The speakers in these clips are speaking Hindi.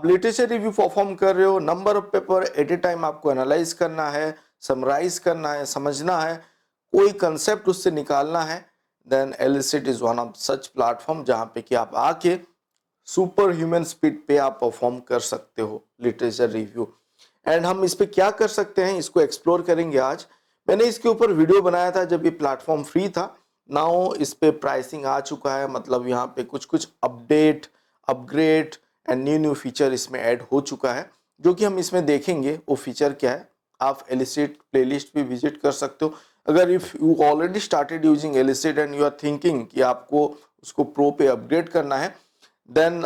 आप लिटरेचर रिव्यू परफॉर्म कर रहे हो, number of paper at a time आपको एनालाइज करना है, समराइज करना है, समझना है, कोई कंसेप्ट उससे निकालना है, then Elicit is one of such platform जहां पे कि आप आके सुपर ह्यूमन स्पीड पे आप परफॉर्म कर सकते हो लिटरेचर रिव्यू। एंड हम इस पे क्या कर सकते हैं इसको एक्सप्लोर करेंगे आज। मैंने इसके ऊपर वीडियो बनाया था जब ये प्लेटफॉर्म फ्री था। नाउ इस पे प्राइसिंग आ चुका है, मतलब यहाँ पे कुछ कुछ update, upgrade and new new feature इसमें ऐड हो चुका है, जो कि हम इसमें देखेंगे वो फीचर क्या है। आप एलिसिट प्लेलिस्ट भी विजिट कर सकते हो। अगर if you already started using Elicit and you are thinking कि आपको उसको प्रो पे अपग्रेड करना है, देन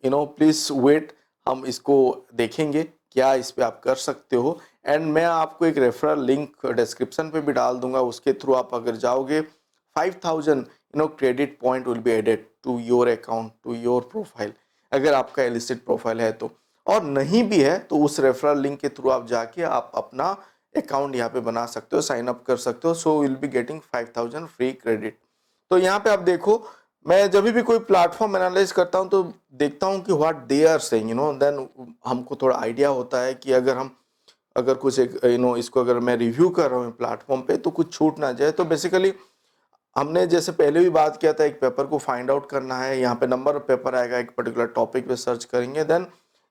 प्लीज वेट, हम इसको देखेंगे क्या इस पे आप कर सकते हो। एंड मैं आपको एक रेफरल लिंक डिस्क्रिप्शन पे भी डाल दूंगा, उसके थ्रू आप अगर जाओगे 5000 credit point will be added to your account, to your profile, अगर आपका एलिसिट प्रोफाइल है तो। और नहीं भी है तो उस रेफरल लिंक के थ्रू आप जाके आप अपना अकाउंट यहाँ पे बना सकते हो, साइन अप कर सकते हो। So will be getting 5000 free credit. तो यहाँ पे आप देखो, मैं जब भी कोई प्लेटफॉर्म एनालाइज करता हूँ तो देखता हूँ कि what they are saying, then हमको थोड़ा आइडिया होता है कि अगर कुछ एक इसको अगर मैं रिव्यू कर रहा हूँ प्लेटफॉर्म पे तो कुछ छूट ना जाए। तो बेसिकली हमने जैसे पहले भी बात किया था, एक पेपर को फाइंड आउट करना है, यहाँ पे नंबर ऑफ पेपर आएगा, एक पर्टिकुलर टॉपिक पे सर्च करेंगे, देन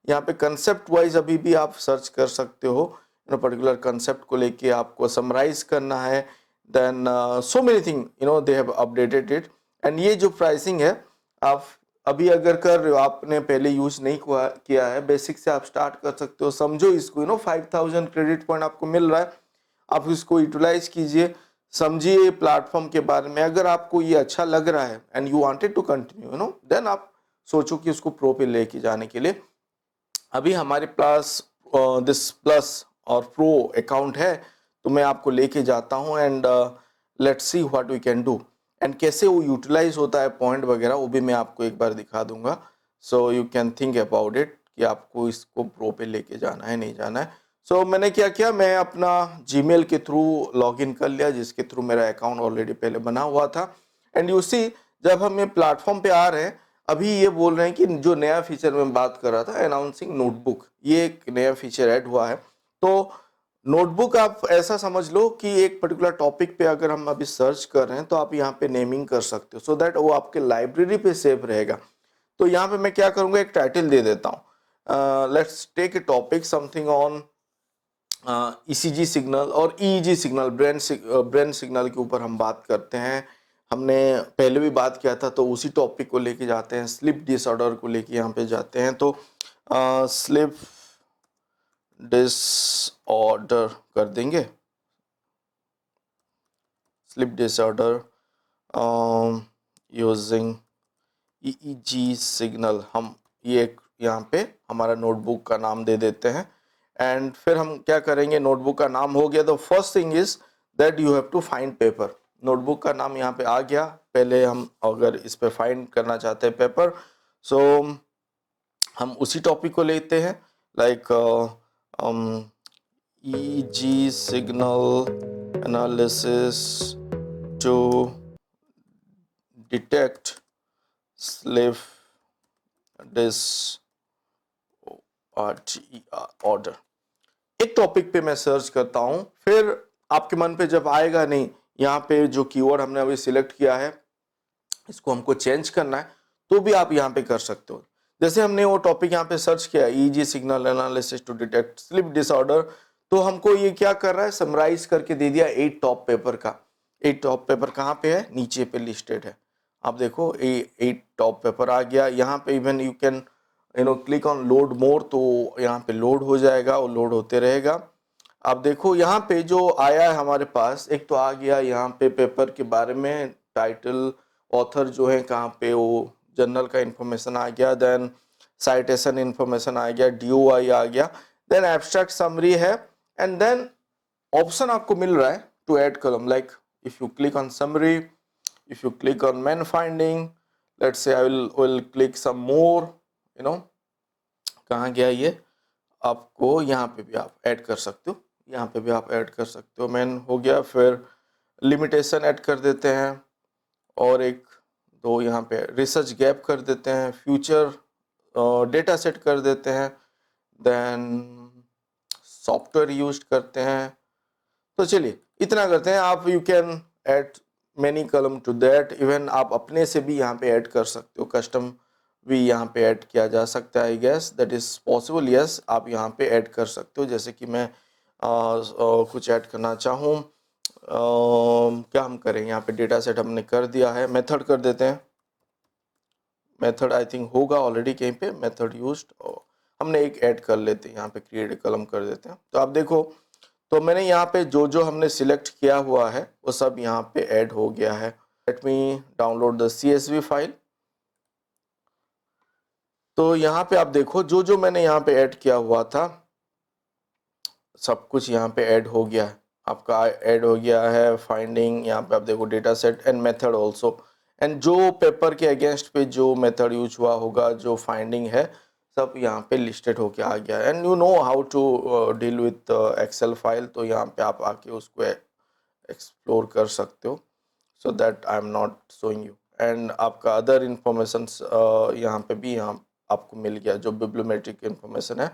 यहाँ पे कंसेप्ट वाइज अभी भी आप सर्च कर सकते हो, पर्टिकुलर कंसेप्ट को लेके आपको समराइज करना है। Then so many thing they have updated it. And ये जो प्राइसिंग है, आप अभी अगर कर रहे हो, आपने पहले यूज नहीं किया है, बेसिक से आप स्टार्ट कर सकते हो। समझो इसको, 5000 क्रेडिट पॉइंट आपको मिल रहा है, आप इसको यूटिलाइज कीजिए, समझिए प्लेटफॉर्म के बारे में। अगर आपको ये अच्छा लग रहा है and you wanted to continue, then आप सोचो कि उसको प्रो पे लेके जाने के लिए। अभी हमारे पास दिस प्लस और प्रो अकाउंट है, तो मैं आपको लेके जाता हूँ and let's see what we can do. And कैसे वो यूटिलाइज होता है पॉइंट वगैरह, वो भी मैं आपको एक बार दिखा दूंगा। So you can think about it कि आपको इसको प्रो पे लेके जाना है नहीं जाना है। सो मैंने क्या किया, मैं अपना जीमेल के थ्रू लॉगिन कर लिया, जिसके थ्रू मेरा अकाउंट ऑलरेडी पहले बना हुआ था। एंड यू सी, जब हम ये प्लेटफॉर्म पे आ रहे हैं, अभी ये बोल रहे हैं कि जो नया फीचर मैं बात कर रहा था, अनाउंसिंग नोटबुक, ये एक नया फीचर ऐड हुआ है। तो नोटबुक आप ऐसा समझ लो कि एक पर्टिकुलर टॉपिक पे अगर हम अभी सर्च कर रहे हैं तो आप यहाँ पे नेमिंग कर सकते हो, सो दैट वो आपके लाइब्रेरी पे सेव रहेगा। तो यहाँ पे मैं क्या करूँगा, एक टाइटल दे देता हूँ, let's take a topic something on ECG signal और ईईजी सिग्नल, ब्रेन सिग्नल के ऊपर हम बात करते हैं। हमने पहले भी बात किया था, तो उसी टॉपिक को लेके जाते हैं, स्लीप डिसऑर्डर को लेके यहाँ पे जाते हैं। तो स्लीप डिसऑर्डर कर देंगे, sleep disorder using EEG signal, हम ये यहाँ पे हमारा नोटबुक का नाम दे देते हैं। एंड फिर हम क्या करेंगे, नोटबुक का नाम हो गया, तो first thing is that you have to find paper. Notebook का नाम यहाँ पे आ गया, पहले हम अगर इस पे फाइंड करना चाहते हैं पेपर, सो हम उसी टॉपिक को लेते हैं, like EEG signal analysis to detect sleep order. एक टॉपिक पे मैं सर्च करता हूं, फिर आपके मन पे जब आएगा नहीं, यहाँ पे जो कीवर्ड हमने अभी सिलेक्ट किया है इसको हमको चेंज करना है, तो भी आप यहाँ पे कर सकते हो। जैसे हमने वो टॉपिक यहाँ पे सर्च किया, EEG signal analysis to detect sleep disorder, तो हमको ये क्या कर रहा है, समराइज करके दे दिया 8 टॉप पेपर का। 8 टॉप पेपर कहाँ पे है, नीचे पे लिस्टेड है, आप देखो 8 टॉप पेपर आ गया। यहाँ पे even you can click on load more, तो यहाँ पे लोड हो जाएगा, और लोड होते रहेगा। आप देखो यहाँ पे जो आया है हमारे पास, एक तो आ गया यहाँ पे पेपर के बारे में टाइटल, ऑथर जो है कहाँ पे, वो जर्नल का इंफॉर्मेशन आ गया, देन साइटेशन इंफॉर्मेशन आ गया, डीओआई आ गया, देन एब्स्ट्रैक्ट समरी है, एंड देन ऑप्शन आपको मिल रहा है to add column, like if you click on summary, if you click on main finding, let's say I will click some more, कहाँ गया ये, आपको यहाँ पे भी आप ऐड कर सकते हो, यहाँ पे भी आप ऐड कर सकते हो। मेन हो गया, फिर लिमिटेशन ऐड कर देते हैं, और एक दो यहाँ पे रिसर्च गैप कर देते हैं, फ्यूचर डेटा सेट कर देते हैं, देन सॉफ्टवेयर यूज करते हैं। तो चलिए इतना करते हैं। आप you can add many column to that, even आप अपने से भी यहाँ पे ऐड कर सकते हो, कस्टम भी यहाँ पे ऐड किया जा सकता है। I guess that is possible, yes आप यहाँ पे ऐड कर सकते हो। जैसे कि मैं कुछ ऐड करना चाहूँ, क्या हम करें, यहाँ पे डेटा सेट हमने कर दिया है, मेथड कर देते हैं। मेथड आई थिंक होगा ऑलरेडी कहीं पे मेथड यूज्ड, हमने एक ऐड कर लेते हैं, यहाँ पे क्रिएट कॉलम कर देते हैं। तो आप देखो, तो मैंने यहाँ पे जो जो हमने सिलेक्ट किया हुआ है वो सब यहाँ पे ऐड हो गया है। Let me download the CSV file. तो यहाँ पे आप देखो जो जो मैंने यहाँ पे ऐड किया हुआ था सब कुछ यहाँ पे ऐड हो गया है, आपका ऐड हो गया है। फाइंडिंग, यहाँ पे आप देखो data set and method also, and जो पेपर के अगेंस्ट पे जो मेथड यूज हुआ होगा, जो फाइंडिंग है, सब यहाँ पे लिस्टेड होके आ गया है। And you know how to deal with Excel file, तो यहाँ पे आप आके उसको एक्सप्लोर कर सकते हो, so that I am not showing you. And आपका अदर इंफॉर्मेशन यहाँ पे भी यहाँ आपको मिल गया, जो बिब्लियोमेट्रिक इंफॉर्मेशन है,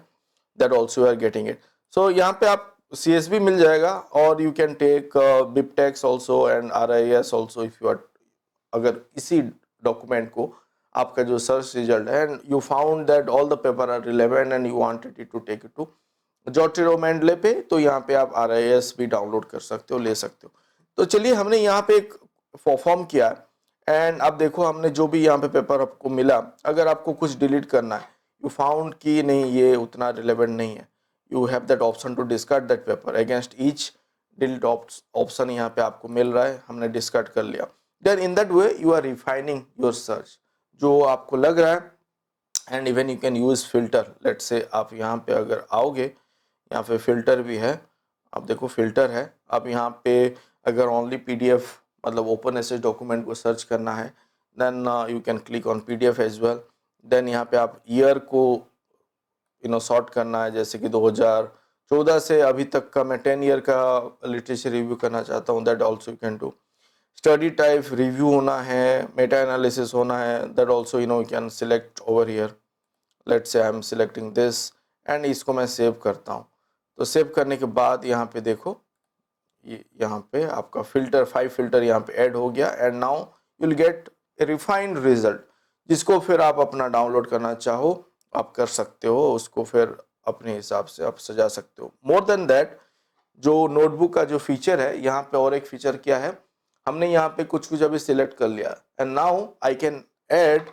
that also you are getting it. So यहाँ पे आप CSV मिल जाएगा, और you can take BibTeX also and RIS also if you are, अगर इसी डॉक्यूमेंट को आपका जो सर्च रिजल्ट है and you found that all the paper are relevant and you wanted it to take it to Zotero Mendeley पे, तो यहाँ पे आप RIS भी डाउनलोड कर सकते हो, ले सकते हो। तो चलिए हमने यहाँ पे एक परफॉर्म किया, एंड अब देखो हमने जो भी यहाँ पे पेपर आपको मिला, अगर आपको कुछ डिलीट करना है, यू फाउंड कि नहीं ये उतना रिलेवेंट नहीं है, you have that option to discard that paper. Against each delete option यहाँ पे आपको मिल रहा है, हमने डिस्कार्ड कर लिया। Then in that way you are refining your search, जो आपको लग रहा है। And even you can use filter, let say आप यहाँ पे अगर आओगे, यहाँ पे फिल्टर भी है, आप देखो फिल्टर है। आप यहाँ पे अगर ओनली PDF मतलब ओपन एसेस डॉक्यूमेंट को सर्च करना है, then you can click on PDF as well. Then यहाँ पे आप ईयर को सॉर्ट करना है, जैसे कि 2014 से अभी तक का मैं 10 ईयर का लिटरेचर रिव्यू करना चाहता हूँ, that also you can do. Study type review होना है, मेटा एनालिसिस होना है, that also you can select over here. Let's say I am selecting this, and इसको मैं सेव करता हूँ। तो सेव करने के बाद यहाँ पे देखो, यहाँ पे आपका फिल्टर 5 फिल्टर यहाँ पे ऐड हो गया, and now you will gate A refined result, जिसको फिर आप अपना डाउनलोड करना चाहो आप कर सकते हो, उसको फिर अपने हिसाब से आप सजा सकते हो। मोर देन दैट, जो नोटबुक का जो फीचर है, यहाँ पे और एक फीचर क्या है, हमने यहाँ पे कुछ कुछ अभी सिलेक्ट कर लिया, and now I can add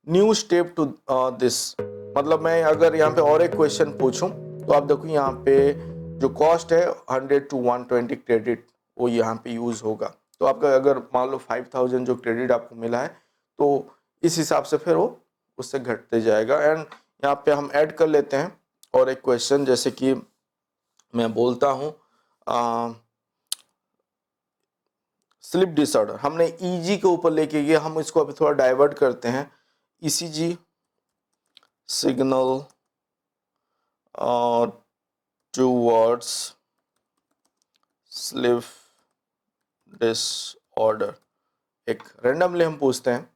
new step to this. मतलब मैं अगर यहाँ पे और एक क्वेश्चन पूछूं, तो आप देखो यहाँ पे जो कॉस्ट है 100 to 120 क्रेडिट, वो यहाँ पे यूज होगा। तो आपका अगर मान लो 5000 जो क्रेडिट आपको मिला है, तो इस हिसाब से फिर वो उससे घटते जाएगा। एंड यहाँ पे हम ऐड कर लेते हैं और एक क्वेश्चन, जैसे कि मैं बोलता हूँ स्लिप डिसऑर्डर, हमने EG के ऊपर लेके गए, हम इसको अभी थोड़ा डाइवर्ट करते हैं, ECG signal towards slip disorder. एक रैंडमली हम पूछते हैं,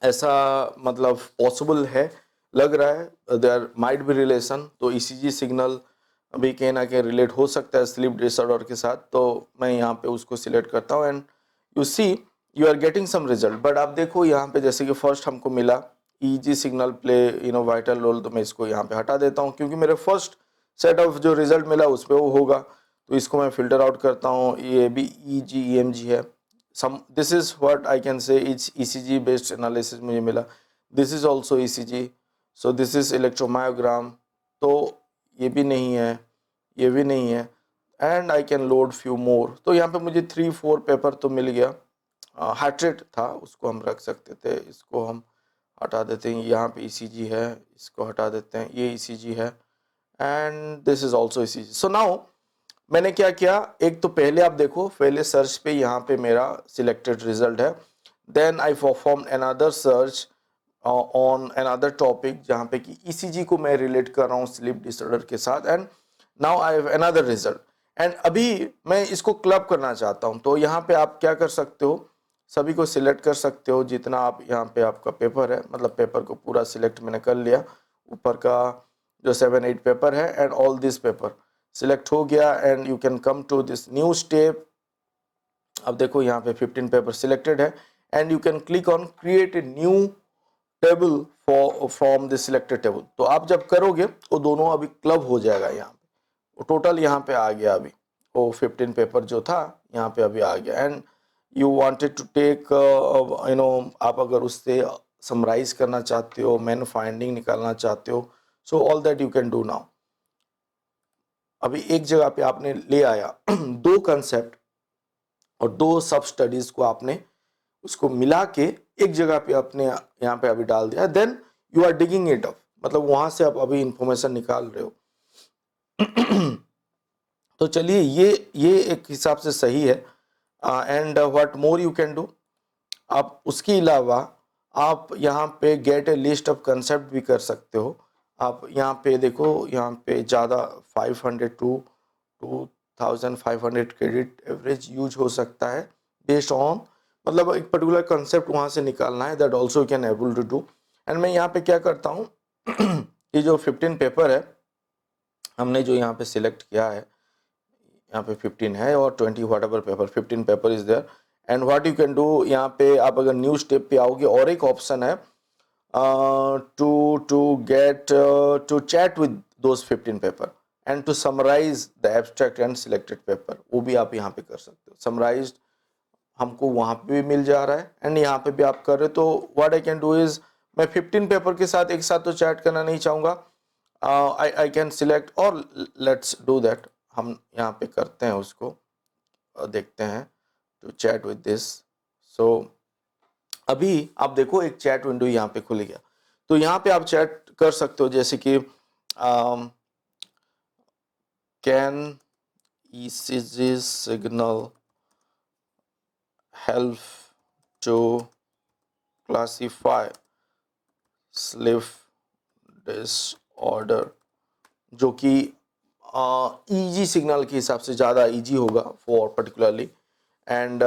ऐसा मतलब पॉसिबल है, लग रहा है देयर माइट बी रिलेशन, तो ECG सिग्नल अभी कहीं ना कहीं रिलेट हो सकता है स्लीप डिसऑर्डर के साथ। तो मैं यहाँ पे उसको सिलेक्ट करता हूँ, and you see you are getting some result. But आप देखो यहाँ पे जैसे कि फर्स्ट हमको मिला EG signal play vital role, तो मैं इसको यहाँ पे हटा देता हूँ, क्योंकि मेरे फर्स्ट सेट ऑफ जो रिजल्ट मिला उस पर वो होगा। तो इसको मैं फिल्टर आउट करता हूँ, ये भी EG EMG है। This is what I can say it's ECG based analysis मुझे मिला। This is also ECG, so this is electromyogram, तो ये भी नहीं है, ये भी नहीं है, and I can load few more. तो यहाँ पे मुझे 3-4 पेपर तो मिल गया। हार्ट रेट था, उसको हम रख सकते थे, इसको हम हटा देते हैं। यहाँ पे ECG है, इसको हटा देते हैं, ये ECG है, and this is also ECG। So now मैंने क्या किया, एक तो पहले आप देखो, पहले सर्च पे यहाँ पे मेरा सिलेक्टेड रिजल्ट है, then I perform another search on another topic, जहाँ पे कि ECG को मैं रिलेट कर रहा हूँ स्लीप डिसऑर्डर के साथ, and now I have another result. And अभी मैं इसको क्लब करना चाहता हूँ, तो यहाँ पे आप क्या कर सकते हो, सभी को सिलेक्ट कर सकते हो जितना आप यहाँ पे आपका पेपर है, मतलब पेपर को पूरा सिलेक्ट मैंने कर लिया, ऊपर का जो 7-8 पेपर है and all this paper select हो गया and you can come to this new step. अब देखो यहाँ पे 15 पेपर सिलेक्टेड है and you can click on create a new table for from the selected table. तो आप जब करोगे वो दोनों अभी क्लब हो जाएगा यहाँ पे, वो टोटल यहाँ पे आ गया, अभी वो 15 पेपर जो था यहाँ पे अभी आ गया and you wanted to take आप अगर उससे समराइज करना चाहते हो, मेन फाइंडिंग निकालना चाहते हो, so all that you can do now. अभी एक जगह पे आपने ले आया दो कंसेप्ट और दो सब स्टडीज को आपने उसको मिला के एक जगह पे अपने यहाँ पे अभी डाल दिया, then you are digging it up, मतलब वहां से आप अभी इंफॉर्मेशन निकाल रहे हो। तो चलिए ये एक हिसाब से सही है। And what more you can do, आप उसके अलावा आप यहाँ पे gate A list of concept भी कर सकते हो। आप यहाँ पे देखो, यहाँ पे ज़्यादा 500 टू 2500 क्रेडिट एवरेज यूज हो सकता है बेस्ड ऑन, मतलब एक पर्टिकुलर कंसेप्ट वहाँ से निकालना है, that also you can able to do. And मैं यहाँ पे क्या करता हूँ ये जो 15 पेपर है हमने जो यहाँ पे सिलेक्ट किया है, यहाँ पे 15 है और 20 whatever paper, 15 paper is there. And what you can do, यहाँ पे आप अगर न्यू स्टेप पे आओगे और एक ऑप्शन है to get to chat with those 15 paper and to summarise the abstract and selected paper, वो भी आप यहाँ पे कर सकते हो। समराइज्ड हमको वहाँ पे भी मिल जा रहा है एंड यहाँ पे भी आप कर रहे हो। तो what I can do is, मैं 15 पेपर के साथ एक साथ तो चैट करना नहीं चाहूँगा, आई कैन सिलेक्ट और लेट्स डू दैट, हम यहाँ पे करते हैं उसको, देखते हैं टू चैट विद दिस। सो अभी आप देखो एक चैट विंडो यहाँ पे खुल गया, तो यहाँ पे आप चैट कर सकते हो, जैसे कि can ECG signal help to classify sleep disorder, जो कि EG सिग्नल के हिसाब से ज़्यादा ईजी होगा फॉर पर्टिकुलरली। एंड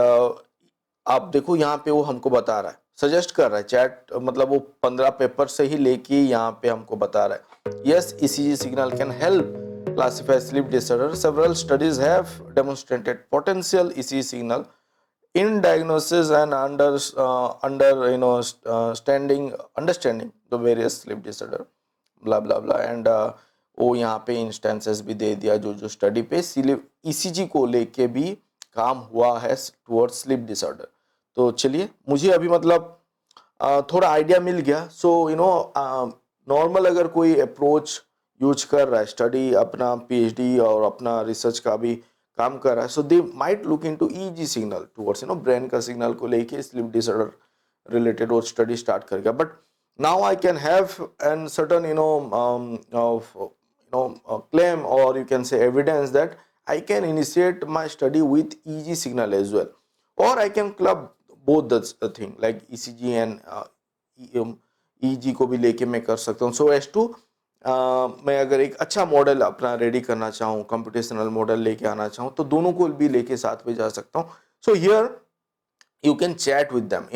आप देखो यहाँ पे वो हमको बता रहा है, सजेस्ट कर रहा है चैट, मतलब वो 15 पेपर से ही लेके यहाँ पे हमको बता रहा है, yes ECG signal can help classify sleep disorder, several studies have demonstrated potential ECG signal in diagnosis and understanding the various sleep disorder blah blah blah। and वो यहाँ पे इंस्टेंसेस भी दे दिया जो जो स्टडी पे ECG को लेके भी काम हुआ है टुवर्ड्स स्लीप डिसऑर्डर। तो चलिए मुझे अभी मतलब थोड़ा आइडिया मिल गया। सो नॉर्मल अगर कोई अप्रोच यूज कर रहा है, स्टडी अपना PhD और अपना रिसर्च का भी काम कर रहा है, so they might look into EG signal towards brain का सिग्नल को लेके स्लीप डिसऑर्डर रिलेटेड वो स्टडी स्टार्ट करेगा। But now I can have an certain claim, or you can say evidence, that I can initiate my study with EG signal as well, or I can club both the thing like ECG and EG को भी लेके मैं कर सकता हूँ। सो एज टू मैं अगर एक अच्छा मॉडल अपना रेडी करना चाहूँ, कंप्यूटेशनल मॉडल लेके आना चाहूँ, तो दोनों को भी लेके साथ में जा सकता हूँ। So here you can chat with them,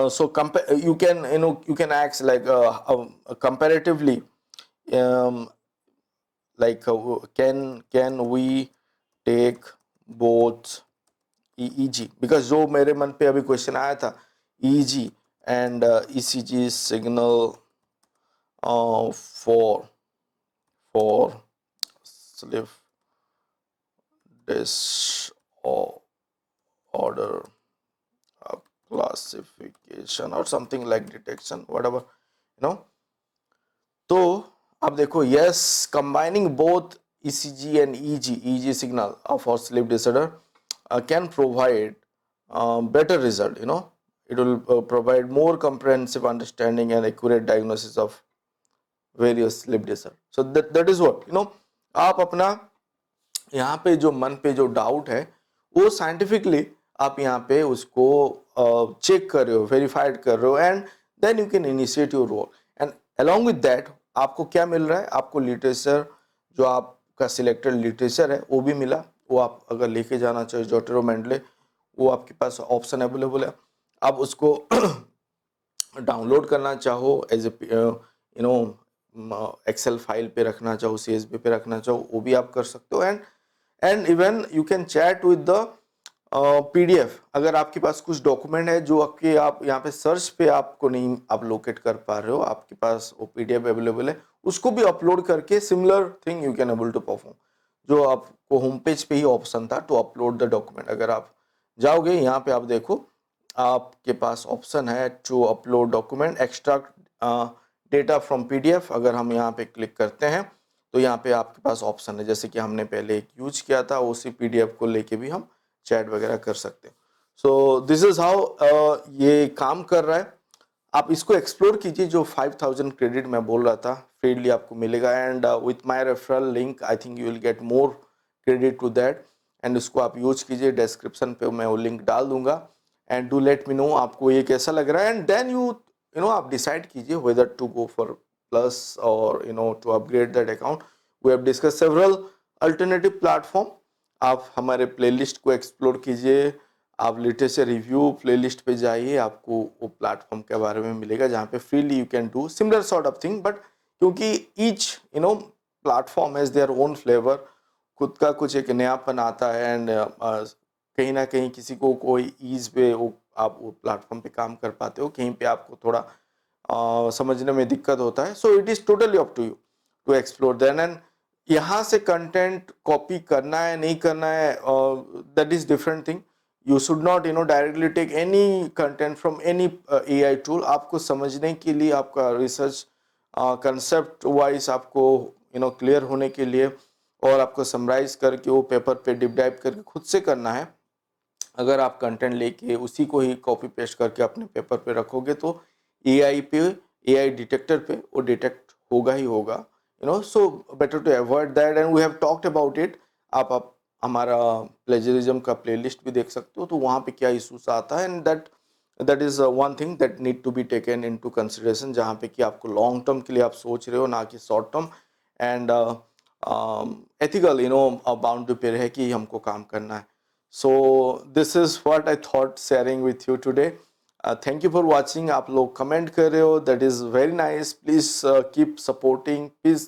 so you can act like comparatively, like can we take both EEG, because जो मेरे मन पे अभी क्वेश्चन आया था EEG and ECG signal for sleep disorder classification or something like detection, whatever, तो अब देखो, yes, combining both ECG and EG signal for sleep disorder can provide better result. It will provide more comprehensive understanding and accurate diagnosis of various sleep disorder. So that is what, आप अपना यहाँ पे जो मन पे जो डाउट है वो साइंटिफिकली आप यहाँ पे उसको चेक कर रहे हो, वेरीफाइड कर रहे हो, and then you can initiate your work. And along with that आपको क्या मिल रहा है, आपको लिटरेचर, जो आपका सिलेक्टेड लिटरेचर है वो भी मिला, वो आप अगर लेके जाना चाहिए, जोटेरो मेंडले वो आपके पास ऑप्शन अवेलेबल है। आप उसको डाउनलोड करना चाहो एज ए एक्सेल फाइल पे रखना चाहो, CSV पे रखना चाहो, वो भी आप कर सकते हो। And even you can chat with the PDF। अगर आपके पास कुछ डॉक्यूमेंट है जो आपके आप यहाँ पे सर्च पे आपको नहीं आप लोकेट कर पा रहे हो, आपके पास वो PDF अवेलेबल है, उसको भी अपलोड करके similar thing you can able to perform. जो आपको होम पेज पे ही ऑप्शन था टू अपलोड द डॉक्यूमेंट, अगर आप जाओगे यहाँ पे आप देखो आपके पास ऑप्शन है to upload document extract data from PDF। अगर हम यहाँ पे क्लिक करते हैं तो यहाँ पे आपके पास ऑप्शन है, जैसे कि हमने पहले एक यूज किया था, उसी PDF को लेके भी हम चैट वगैरह कर सकते हैं। सो दिस इज हाउ ये काम कर रहा है। आप इसको एक्सप्लोर कीजिए। जो 5000 क्रेडिट मैं बोल रहा था फ्रीली आपको मिलेगा, and with my referral link I think you will get more credit to that. And इसको आप यूज कीजिए, डिस्क्रिप्शन पे मैं वो लिंक डाल दूंगा। And do let me know आपको ये कैसा लग रहा है, एंड देन यू नो आप डिसाइड कीजिए whether to go for plus और to upgrade that account. We have discuss several alternative platform. आप हमारे प्लेलिस्ट को एक्सप्लोर कीजिए, आप लिटरेचर रिव्यू प्लेलिस्ट पे जाइए, आपको वो प्लेटफॉर्म के बारे में मिलेगा जहाँ पे freely you can do similar sort of thing. But क्योंकि each platform has their own flavour, खुद का कुछ एक नयापन आता है। एंड कहीं ना कहीं किसी को कोई ईज पे आप वो प्लेटफॉर्म पे काम कर पाते हो, कहीं पे आपको थोड़ा समझने में दिक्कत होता है। So it is totally up to you to explore then. And यहाँ से कंटेंट कॉपी करना है नहीं करना है, that is different thing. You should not directly take any content from any AI tool. आपको समझने के लिए, आपका रिसर्च कंसेप्ट वाइज आपको क्लियर होने के लिए, और आपको समराइज करके वो पेपर पे डिप डाइव करके खुद से करना है। अगर आप कंटेंट लेके उसी को ही कॉपी पेस्ट करके अपने पेपर पे रखोगे तो AI डिटेक्टर पे वो डिटेक्ट होगा ही होगा। So better to avoid that, and we have talked about it. आप हमारा प्लेजरिज्म का प्लेलिस्ट भी देख सकते हो, तो वहाँ पे क्या इशूज आता है। And that is one thing that need to be taken into consideration, जहाँ पे कि आपको लॉन्ग टर्म के लिए आप सोच रहे हो, ना कि short term. And ethical boundary पे रहे कि हमको काम करना है। So this is what I thought sharing with you today. Thank you for watching. आप लोग कमेंट कर रहे हो, that is very nice. Please keep supporting. Please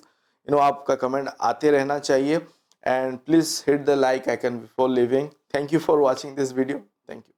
आपका कमेंट आते रहना चाहिए, and please hit the like icon before leaving. Thank you for watching this video. Thank you.